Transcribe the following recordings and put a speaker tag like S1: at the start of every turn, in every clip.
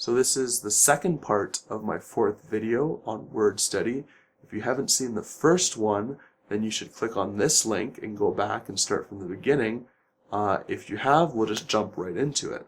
S1: So this is the second part of my fourth video on word study. If you haven't seen the first one, then you should click on this link and go back and start from the beginning. If you have, we'll just jump right into it.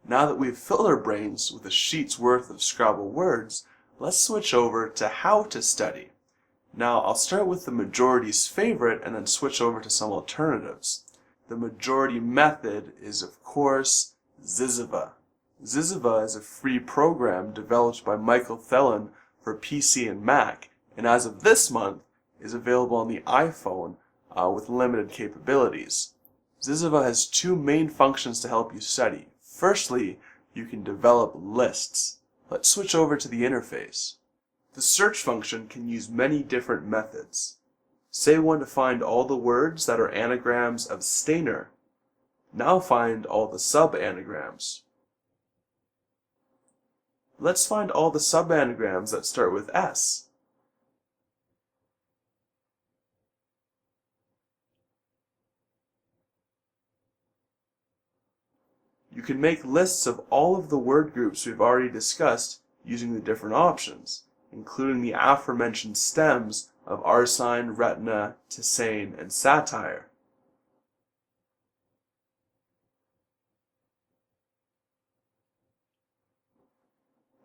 S1: Now that we've filled our brains with a sheet's worth of Scrabble words, let's switch over to how to study. Now I'll start with the majority's favorite and then switch over to some alternatives. The majority method is, of course, Ziza. Ziza is a free program developed by Michael Thelen for PC and Mac, and as of this month is available on the iPhone with limited capabilities. Ziza has two main functions to help you study. Firstly, you can develop lists. Let's switch over to the interface. The search function can use many different methods. Say we want to find all the words that are anagrams of Steiner. Now find all the sub-anagrams. Let's find all the sub-anagrams that start with S. You can make lists of all of the word groups we've already discussed using the different options, including the aforementioned stems of arsine, retina, tisane, and satire.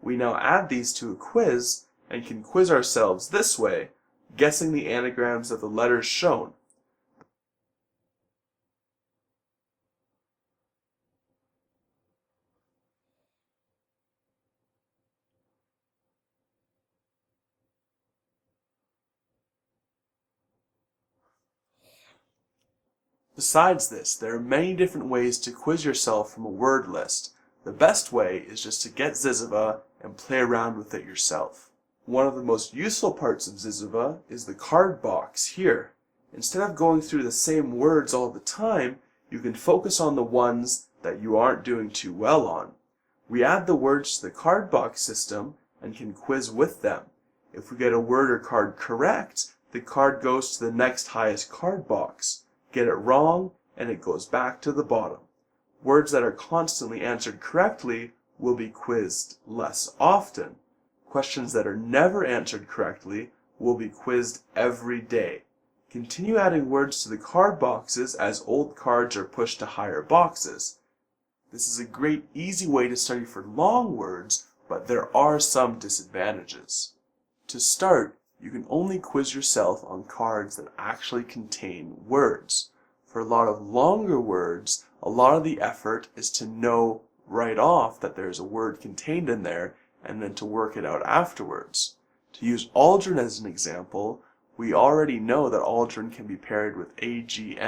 S1: We now add these to a quiz and can quiz ourselves this way, guessing the anagrams of the letters shown. Besides this, there are many different ways to quiz yourself from a word list. The best way is just to get Ziza and play around with it yourself. One of the most useful parts of Ziza is the card box here. Instead of going through the same words all the time, you can focus on the ones that you aren't doing too well on. We add the words to the card box system and can quiz with them. If we get a word or card correct, the card goes to the next highest card box. Get it wrong, and it goes back to the bottom. Words that are constantly answered correctly will be quizzed less often. Questions that are never answered correctly will be quizzed every day. Continue adding words to the card boxes as old cards are pushed to higher boxes. This is a great, easy way to study for long words, but there are some disadvantages. To start, you can only quiz yourself on cards that actually contain words. For a lot of longer words, a lot of the effort is to know right off that there's a word contained in there and then to work it out afterwards. To use Aldrin as an example, we already know that Aldrin can be paired with AGMOSU,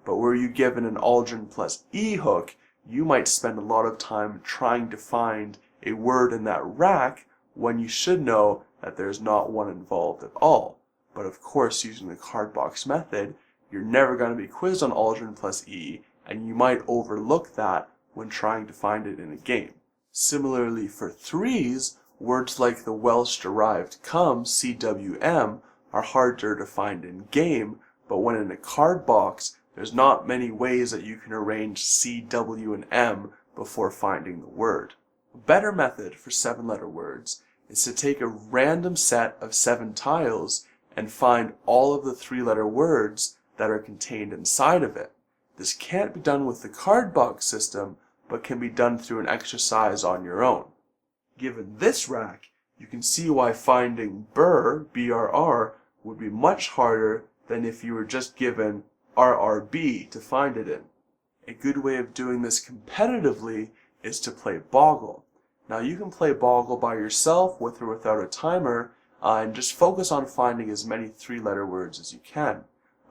S1: but were you given an Aldrin plus E hook, you might spend a lot of time trying to find a word in that rack when you should know that there's not one involved at all. But of course, using the card box method, you're never going to be quizzed on Aldrin plus E, and you might overlook that when trying to find it in a game. Similarly, for threes, words like the Welsh-derived cum, CWM, are harder to find in game, but when in a card box, there's not many ways that you can arrange C, W, and M before finding the word. A better method for 7-letter words is to take a random set of 7 tiles and find all of the 3-letter words that are contained inside of it. This can't be done with the card box system, but can be done through an exercise on your own. Given this rack, you can see why finding BRR, BRR, would be much harder than if you were just given RRB to find it in. A good way of doing this competitively is to play Boggle. Now you can play Boggle by yourself with or without a timer and just focus on finding as many 3-letter words as you can.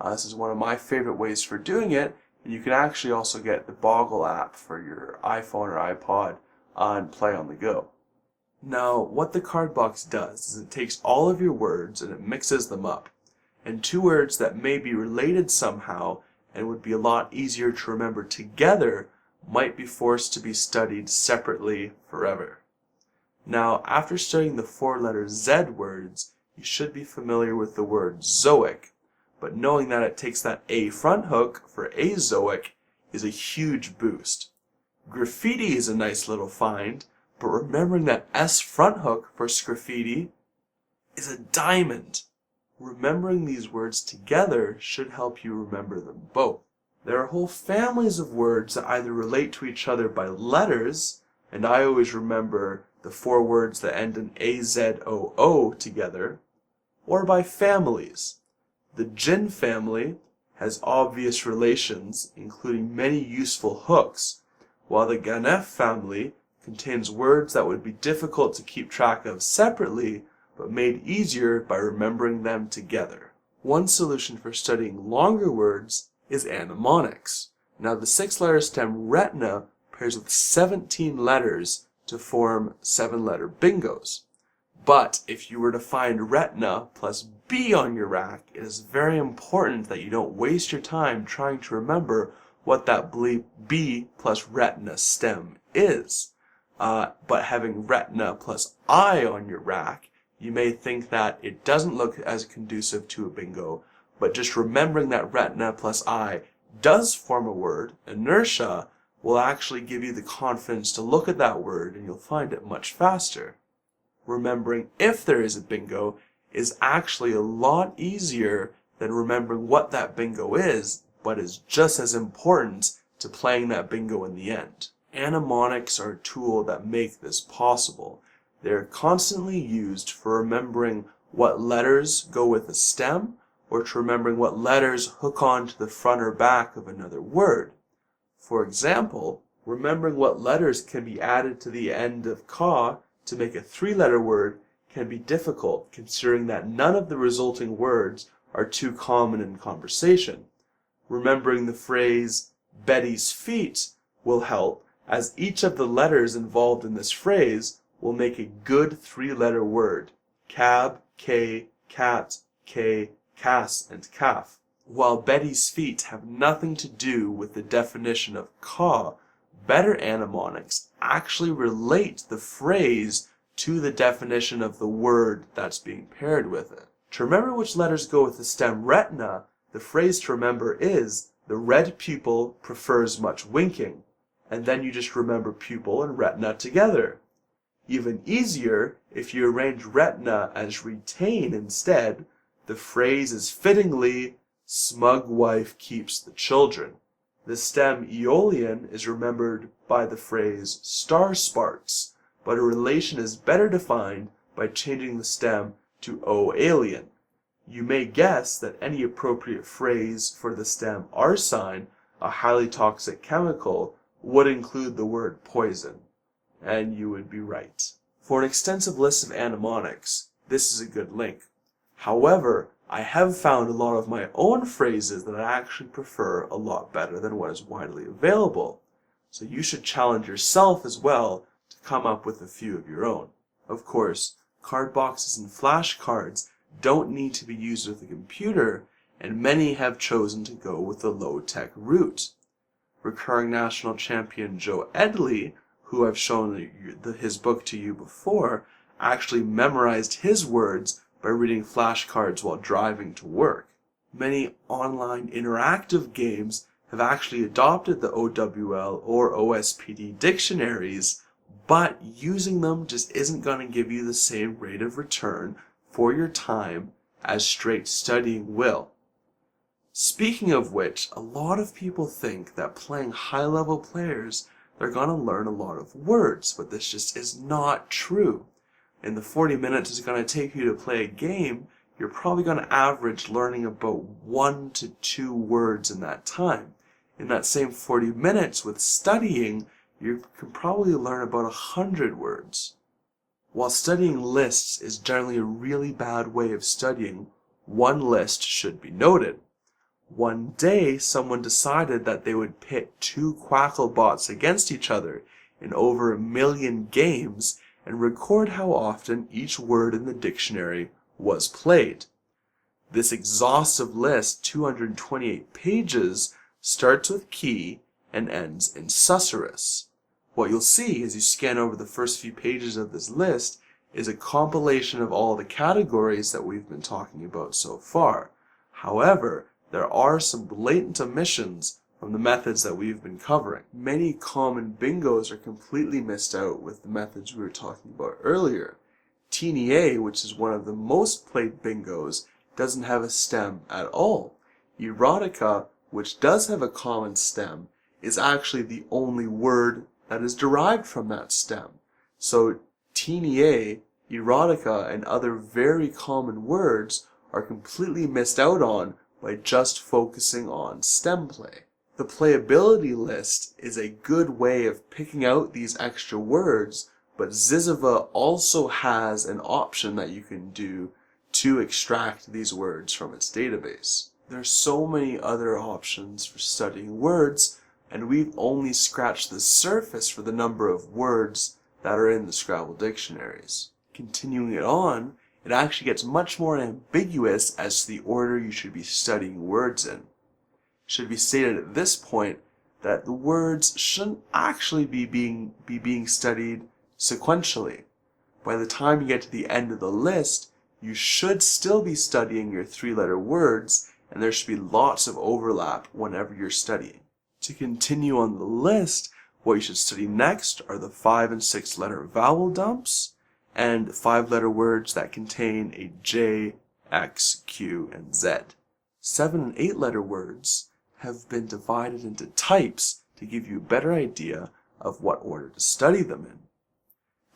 S1: This is one of my favorite ways for doing it, and you can actually also get the Boggle app for your iPhone or iPod and play on the go. Now, what the card box does is it takes all of your words and it mixes them up. And 2 words that may be related somehow and would be a lot easier to remember together might be forced to be studied separately forever. Now, after studying the 4-letter Z words, you should be familiar with the word zoic, but knowing that it takes that A front hook for azoic is a huge boost. Graffiti is a nice little find, but remembering that S front hook for sgraffiti is a diamond. Remembering these words together should help you remember them both. There are whole families of words that either relate to each other by letters, and I always remember the 4 words that end in AZOO together, or by families. The Jin family has obvious relations, including many useful hooks, while the Ganef family contains words that would be difficult to keep track of separately, but made easier by remembering them together. One solution for studying longer words is mnemonics. Now the 6-letter stem retina pairs with 17 letters to form 7-letter bingos. But if you were to find retina plus B on your rack, it is very important that you don't waste your time trying to remember what that B plus retina stem is. But having retina plus I on your rack, you may think that it doesn't look as conducive to a bingo, but just remembering that retina plus I does form a word, inertia, will actually give you the confidence to look at that word and you'll find it much faster. Remembering if there is a bingo is actually a lot easier than remembering what that bingo is, but is just as important to playing that bingo in the end. Mnemonics are a tool that make this possible. They are constantly used for remembering what letters go with a stem, or to remembering what letters hook on to the front or back of another word. For example, remembering what letters can be added to the end of ka to make a 3-letter word can be difficult, considering that none of the resulting words are too common in conversation. Remembering the phrase Betty's feet will help, as each of the letters involved in this phrase will make a good 3-letter word: cab, K, cat, K, cas, and calf. While Betty's feet have nothing to do with the definition of ka, better mnemonics actually relate the phrase to the definition of the word that's being paired with it. To remember which letters go with the stem retina, the phrase to remember is, the red pupil prefers much winking, and then you just remember pupil and retina together. Even easier, if you arrange retina as retain instead, the phrase is fittingly, smug wife keeps the children. The stem Aeolian is remembered by the phrase star sparks, but a relation is better defined by changing the stem to O-alien. You may guess that any appropriate phrase for the stem arsine, a highly toxic chemical, would include the word poison. And you would be right. For an extensive list of mnemonics, this is a good link. However, I have found a lot of my own phrases that I actually prefer a lot better than what is widely available. So you should challenge yourself as well to come up with a few of your own. Of course, card boxes and flashcards don't need to be used with a computer, and many have chosen to go with the low-tech route. Recurring national champion Joe Edley, who I've shown his book to you before, actually memorized his words by reading flashcards while driving to work. Many online interactive games have actually adopted the OWL or OSPD dictionaries, but using them just isn't going to give you the same rate of return for your time as straight studying will. Speaking of which, a lot of people think that playing high-level players, they're going to learn a lot of words, but this just is not true. In the 40 minutes it's going to take you to play a game, you're probably going to average learning about 1 to 2 words in that time. In that same 40 minutes with studying, you can probably learn about 100 words. While studying lists is generally a really bad way of studying, one list should be noted. One day, someone decided that they would pit 2 Quacklebots against each other in over 1 million games and record how often each word in the dictionary was played. This exhaustive list, 228 pages, starts with key and ends in susurrus. What you'll see as you scan over the first few pages of this list is a compilation of all the categories that we've been talking about so far. However, there are some blatant omissions from the methods that we've been covering. Many common bingos are completely missed out with the methods we were talking about earlier. Teeny A, which is one of the most played bingos, doesn't have a stem at all. Erotica, which does have a common stem, is actually the only word that is derived from that stem. So Teeny A, erotica, and other very common words are completely missed out on by just focusing on stem play. The playability list is a good way of picking out these extra words, but Ziza also has an option that you can do to extract these words from its database. There's so many other options for studying words, and we've only scratched the surface for the number of words that are in the Scrabble dictionaries. Continuing it on, it actually gets much more ambiguous as to the order you should be studying words in. It should be stated at this point that the words shouldn't actually be being studied sequentially. By the time you get to the end of the list, you should still be studying your three-letter words, and there should be lots of overlap whenever you're studying. To continue on the list, what you should study next are the 5- and 6-letter vowel dumps, and 5-letter words that contain a J, X, Q, and Z. 7- and 8-letter words have been divided into types to give you a better idea of what order to study them in.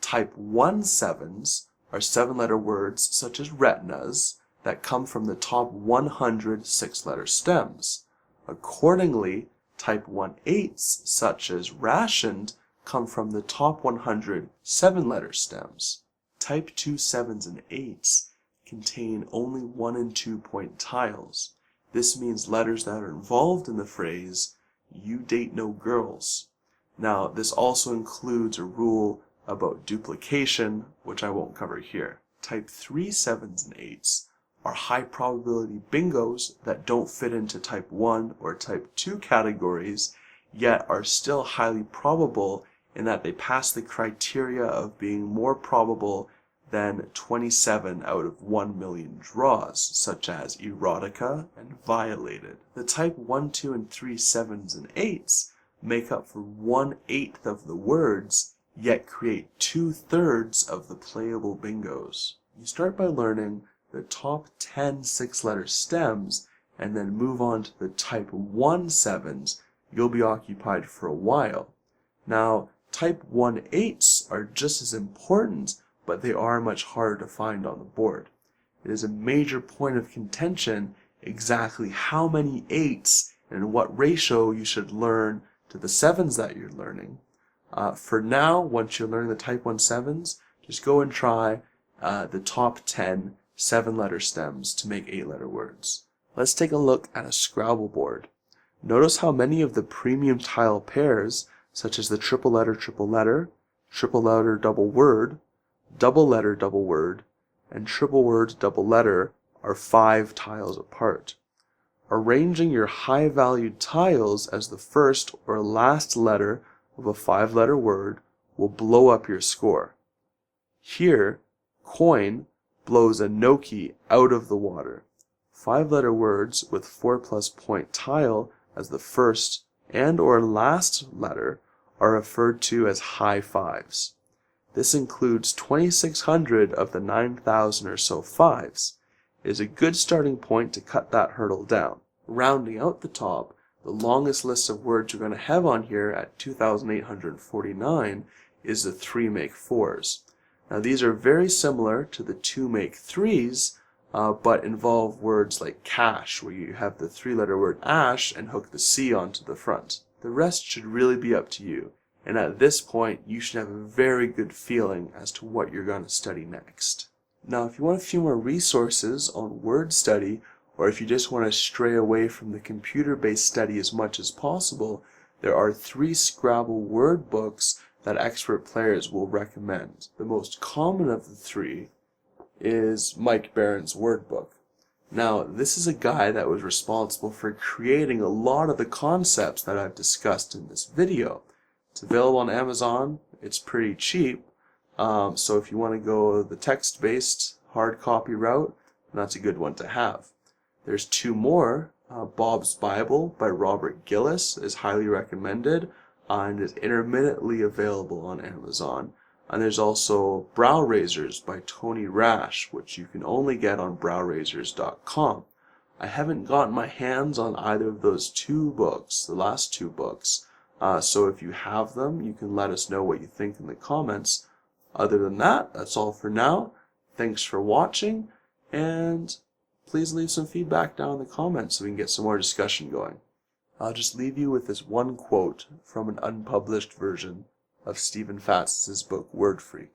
S1: Type 1 7s are 7-letter words such as retinas that come from the top 100 6-letter stems. Accordingly, Type 1 8s such as rationed come from the top 100 7-letter stems. Type 2 7s and 8s contain only 1- and 2-point tiles. This means letters that are involved in the phrase, "You date no girls." Now, this also includes a rule about duplication, which I won't cover here. Type 3 7s and 8s are high probability bingos that don't fit into Type 1 or Type 2 categories, yet are still highly probable in that they pass the criteria of being more probable than 27 out of 1 million draws, such as erotica and violated. The Type 1, 2, and 3 7s and 8s make up for 1/8 of the words, yet create 2/3 of the playable bingos. You start by learning the top 10 6-letter stems, and then move on to the Type 1 7s. You'll be occupied for a while. Now, Type 1 8s are just as important, but they are much harder to find on the board. It is a major point of contention exactly how many 8s and what ratio you should learn to the 7s that you're learning. For now, once you learn the Type 1 7s, just go and try the top 10 7-letter stems to make 8-letter words. Let's take a look at a Scrabble board. Notice how many of the premium tile pairs, such as the triple letter double word, double word, and triple word double letter, are 5 tiles apart. Arranging your high-valued tiles as the first or last letter of a 5-letter word will blow up your score. Here, coin blows a gnocchi out of the water. 5-letter words with 4+ point tile as the first and or last letter are referred to as high fives. This includes 2,600 of the 9,000 or so fives. It is a good starting point to cut that hurdle down. Rounding out the top, the longest list of words you're going to have on here at 2,849 is the 3 make 4s. Now these are very similar to the 2 make 3s, but involve words like cash, where you have the 3-letter word ash and hook the C onto the front. The rest should really be up to you, and at this point you should have a very good feeling as to what you're going to study next. Now if you want a few more resources on word study, or if you just want to stray away from the computer-based study as much as possible, there are 3 Scrabble word books that expert players will recommend. The most common of the 3 is Mike Barron's word book. Now, this is a guy that was responsible for creating a lot of the concepts that I've discussed in this video. It's available on Amazon. It's pretty cheap. So if you want to go the text-based hard copy route, that's a good one to have. There's 2 more. Bob's Bible by Robert Gillis is highly recommended and is intermittently available on Amazon. And there's also Brow Razors by Tony Rash, which you can only get on browrazors.com. I haven't gotten my hands on either of those two books, the last two books. So if you have them, you can let us know what you think in the comments. Other than that, that's all for now. Thanks for watching, and please leave some feedback down in the comments so we can get some more discussion going. I'll just leave you with this one quote from an unpublished version of Stephen Fatz's book Word Freak.